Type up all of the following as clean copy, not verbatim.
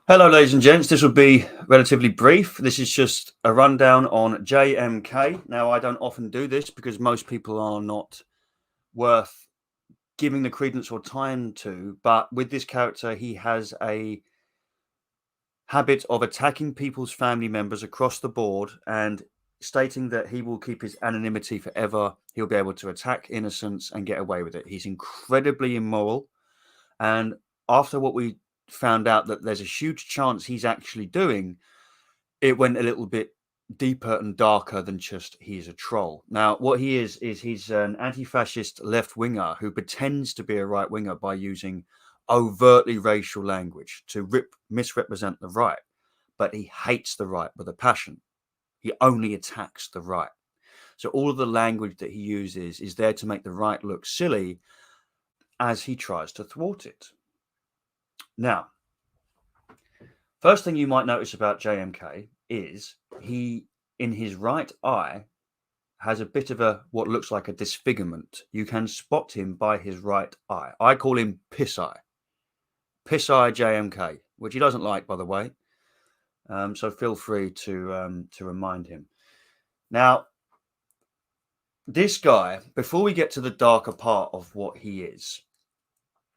Hello, ladies and gents. This will be relatively brief. This is just a rundown on JMK. Now, I don't often do this because most people are not worth giving the credence or time to. But with this character, he has a habit of attacking people's family members across the board and stating that he will keep his anonymity forever. He'll be able to attack innocents and get away with it. He's incredibly immoral. And after what we found out that there's a huge chance he's actually doing, it went a little bit deeper and darker than just he's a troll. Now, what he is he's an anti-fascist left-winger who pretends to be a right-winger by using overtly racial language to misrepresent the right, but he hates the right with a passion. He only attacks the right. So all of the language that he uses is there to make the right look silly as he tries to thwart it. Now, first thing you might notice about JMK is he, in his right eye, has a bit of what looks like a disfigurement. You can spot him by his right eye. I call him Piss Eye. Piss Eye JMK, which he doesn't like, by the way. So feel free to remind him. Now, this guy, before we get to the darker part of what he is,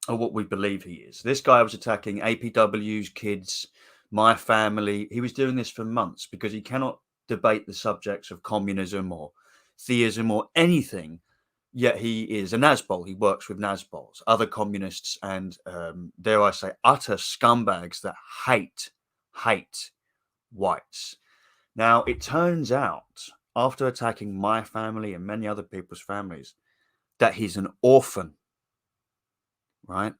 or what we believe he is, this guy was attacking APWs, kids, my family. He was doing this for months because he cannot debate the subjects of communism or theism or anything, yet he is a Nazbol. He works with Nazbols, other communists, and dare I say, utter scumbags that hate whites. Now, it turns out, after attacking my family and many other people's families, that he's an orphan, right?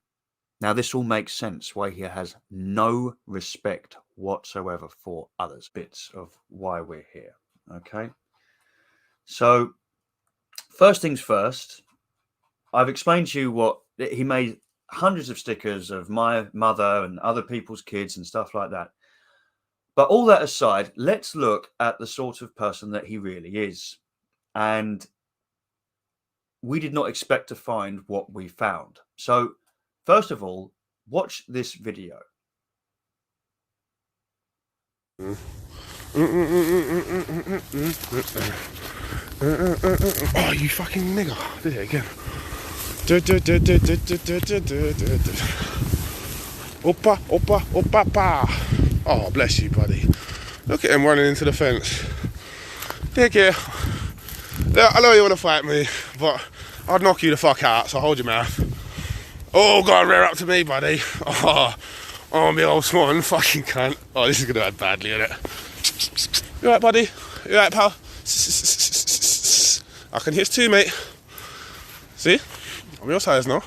Now, this all makes sense why he has no respect whatsoever for others. Bits of why we're here, okay? So, first things first, I've explained to you what he made hundreds of stickers of my mother and other people's kids and stuff like that. But all that aside, let's look at the sort of person that he really is. And we did not expect to find what we found. So, first of all, watch this video. Oh, you fucking nigger. Did it again. Oppa, oppa, oppa, pa. Oh, bless you, buddy. Look at him running into the fence. Take care. Look, I know you want to fight me, but I'd knock you the fuck out, so hold your mouth. Oh, God, rear up to me, buddy. Oh, me old swan, fucking cunt. Oh, this is going to end badly, isn't it? You alright, buddy? You alright, pal? I can hit too, mate. See? I'm your size now.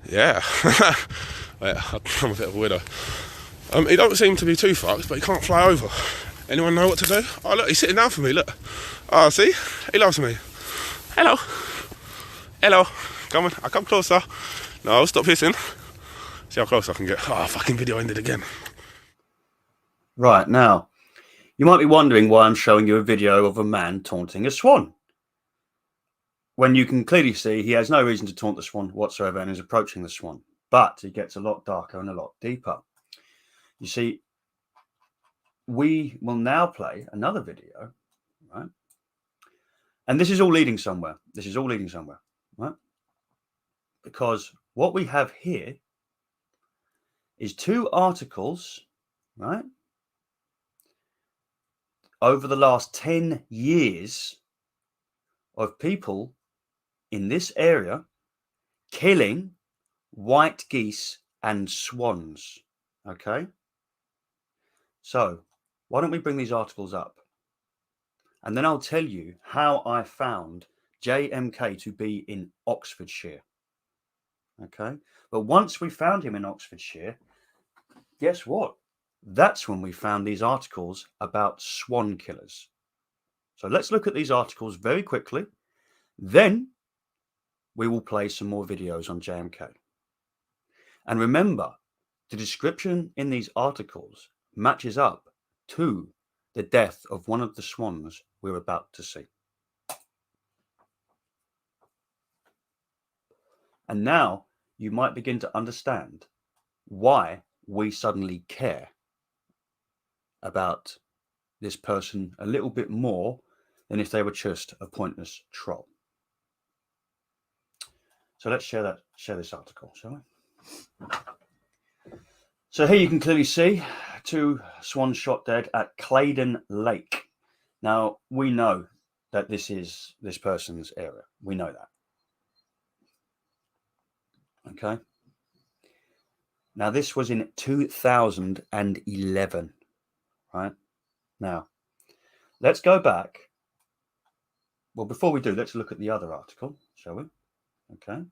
Yeah. Wait, I'm a bit of a weirdo. He don't seem to be too fucked, but he can't fly over. Anyone know what to do? Oh, look, he's sitting down for me, look. Oh, see? He loves me. Hello. Hello. Come on, I come closer. No, stop hissing. See how close I can get. Oh, fucking video ended again. Right, now, you might be wondering why I'm showing you a video of a man taunting a swan, when you can clearly see he has no reason to taunt the swan whatsoever and is approaching the swan. But it gets a lot darker and a lot deeper. You see, we will now play another video, right? And this is all leading somewhere. This is all leading somewhere, right? Because what we have here is two articles, right, over the last 10 years of people in this area killing white geese and swans, okay? So why don't we bring these articles up? And then I'll tell you how I found JMK to be in Oxfordshire, okay? But once we found him in Oxfordshire, guess what? That's when we found these articles about swan killers. So let's look at these articles very quickly. Then we will play some more videos on JMK. And remember, the description in these articles matches up to the death of one of the swans we're about to see. And now you might begin to understand why we suddenly care about this person a little bit more than if they were just a pointless troll. So let's share this article, shall we? So here you can clearly see 2 swans shot dead at Claydon Lake. Now, we know that this is this person's area. We know that. Okay. Now, this was in 2011, right? Now, let's go back. Well, before we do, let's look at the other article, shall we? Okay.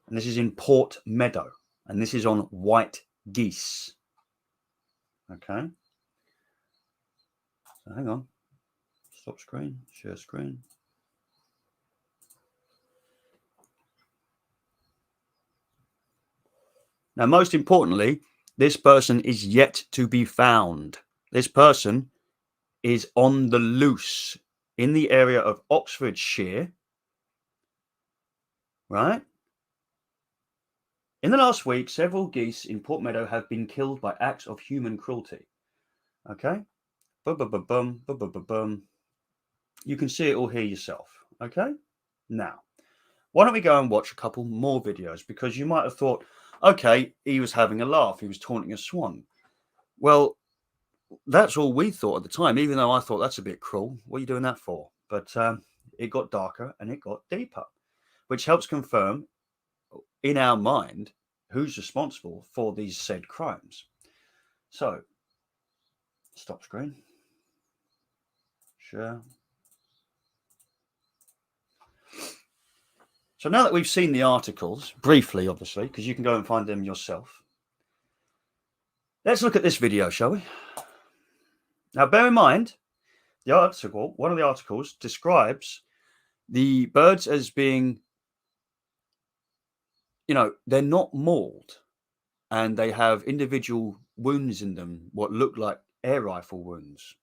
And this is in Port Meadow, and this is on white geese. Okay. So hang on. Stop screen, share screen. Now, most importantly, this person is yet to be found. This person is on the loose in the area of Oxfordshire, right? In the last week, several geese in Port Meadow have been killed by acts of human cruelty. Okay? Bum. You can see it all here yourself. Okay? Now, why don't we go and watch a couple more videos? Because you might have thought, okay, he was having a laugh. He was taunting a swan. Well, that's all we thought at the time, even though I thought that's a bit cruel. What are you doing that for? But it got darker and it got deeper, which helps confirm in our mind who's responsible for these said crimes. So, stop screen. Share. So now that we've seen the articles, briefly, obviously, because you can go and find them yourself, let's look at this video, shall we? Now, bear in mind, the article, one of the articles describes the birds as being, they're not mauled, and they have individual wounds in them, what look like air rifle wounds,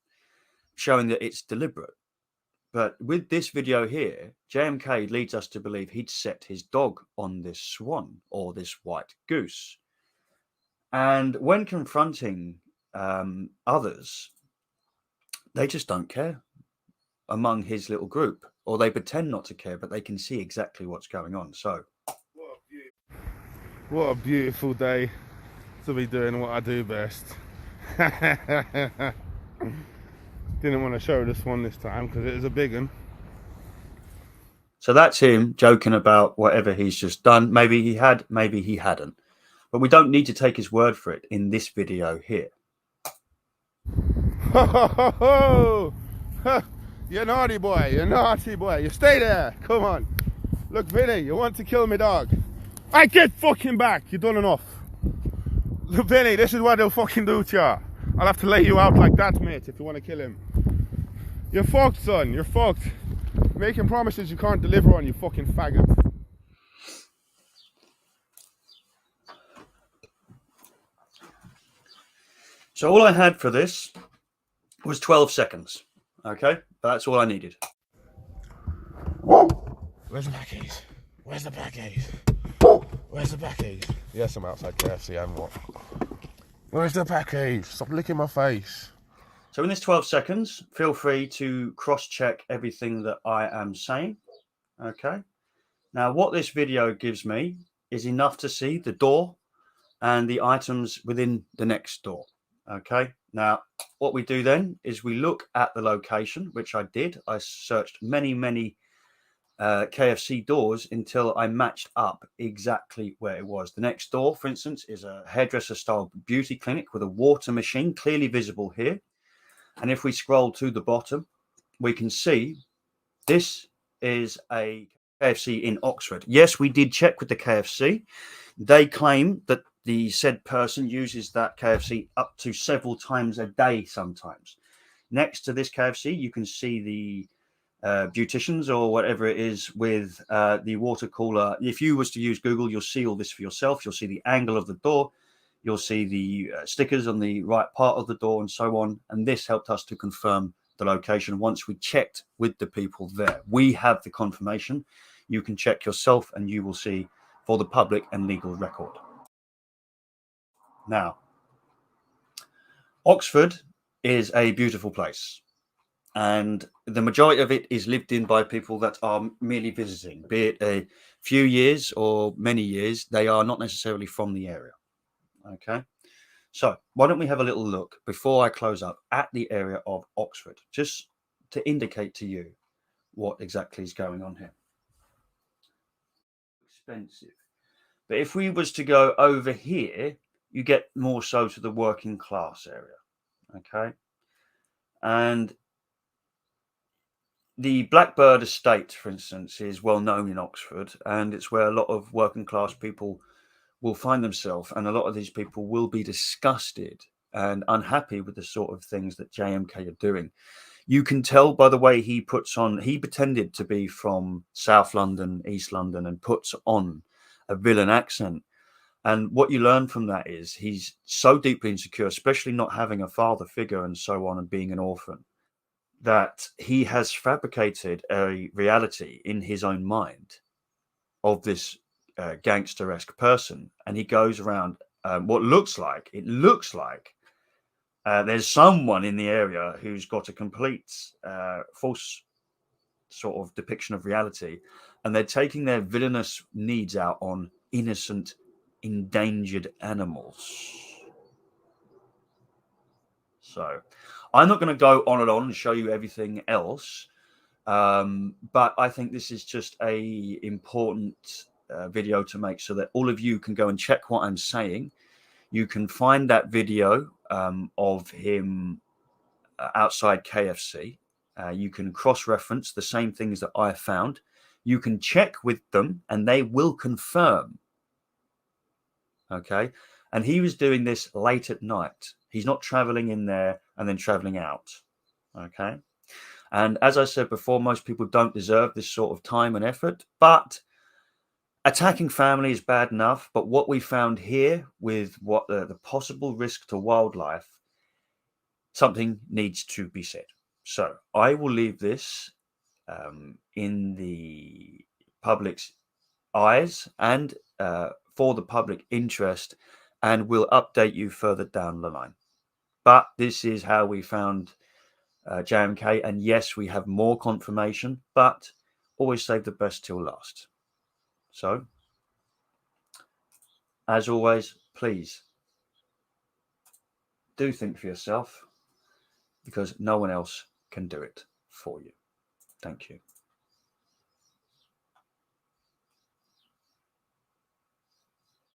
showing that it's deliberate. But with this video here, JMK leads us to believe he'd set his dog on this swan or this white goose. And when confronting others, they just don't care among his little group, or they pretend not to care, but they can see exactly what's going on. So, what a beautiful day to be doing what I do best. Didn't want to show this one this time because it is a big one. So that's him joking about whatever he's just done. Maybe he had, maybe he hadn't. But we don't need to take his word for it in this video here. Ho, ho, ho, ho. You naughty boy, you naughty boy. You stay there. Come on. Look, Vinny, you want to kill me dog. I get fucking back. You've done enough. Look, Vinny, this is what they'll fucking do to you. I'll have to lay you out like that, mate, if you want to kill him. You're fucked, son. You're fucked. Making promises you can't deliver on, you fucking faggot. So all I had for this was 12 seconds. Okay? That's all I needed. Where's the packies? Where's the packies? Where's the packies? Yes, I'm outside KFC and what? Where's the packies? Stop licking my face. So in this 12 seconds, feel free to cross-check everything that I am saying. Okay? Now, what this video gives me is enough to see the door and the items within the next door. Okay? Now, what we do then is we look at the location, which I did. I searched many KFC doors until I matched up exactly where it was. The next door, for instance, is a hairdresser-style beauty clinic with a water machine, clearly visible here. And if we scroll to the bottom, we can see this is a KFC in Oxford. Yes, we did check with the KFC. They claim that the said person uses that KFC up to several times a day sometimes. Next to this KFC, you can see the beauticians or whatever it is with the water cooler. If you was to use Google, you'll see all this for yourself. You'll see the angle of the door. You'll see the stickers on the right part of the door and so on. And this helped us to confirm the location once we checked with the people there. We have the confirmation. You can check yourself and you will see for the public and legal record. Now, Oxford is a beautiful place, and the majority of it is lived in by people that are merely visiting, be it a few years or many years. They are not necessarily from the area. Okay, so why don't we have a little look before I close up at the area of Oxford, just to indicate to you what exactly is going on here. Expensive, but if we was to go over here, you get more so to the working class area. Okay, and the Blackbird estate, for instance, is well known in Oxford, and it's where a lot of working class people will find themselves, and a lot of these people will be disgusted and unhappy with the sort of things that JMK are doing. You can tell by the way he puts on, he pretended to be from South London, East London, and puts on a villain accent. And what you learn from that is he's so deeply insecure, especially not having a father figure and so on, and being an orphan, that he has fabricated a reality in his own mind of this gangster-esque person, and he goes around what looks like there's someone in the area who's got a complete false sort of depiction of reality, and they're taking their villainous needs out on innocent, endangered animals. So I'm not going to go on and show you everything else, but I think this is just a important video to make so that all of you can go and check what I'm saying. You can find that video of him outside KFC. You can cross-reference the same things that I found. You can check with them and they will confirm. Okay. And he was doing this late at night. He's not traveling in there and then traveling out. Okay. And as I said before, most people don't deserve this sort of time and effort, but attacking family is bad enough. But what we found here with what the possible risk to wildlife, something needs to be said. So I will leave this in the public's eyes and for the public interest, and we'll update you further down the line. But this is how we found JMK, and yes, we have more confirmation, but always save the best till last. So, as always, please do think for yourself, because no one else can do it for you. Thank you.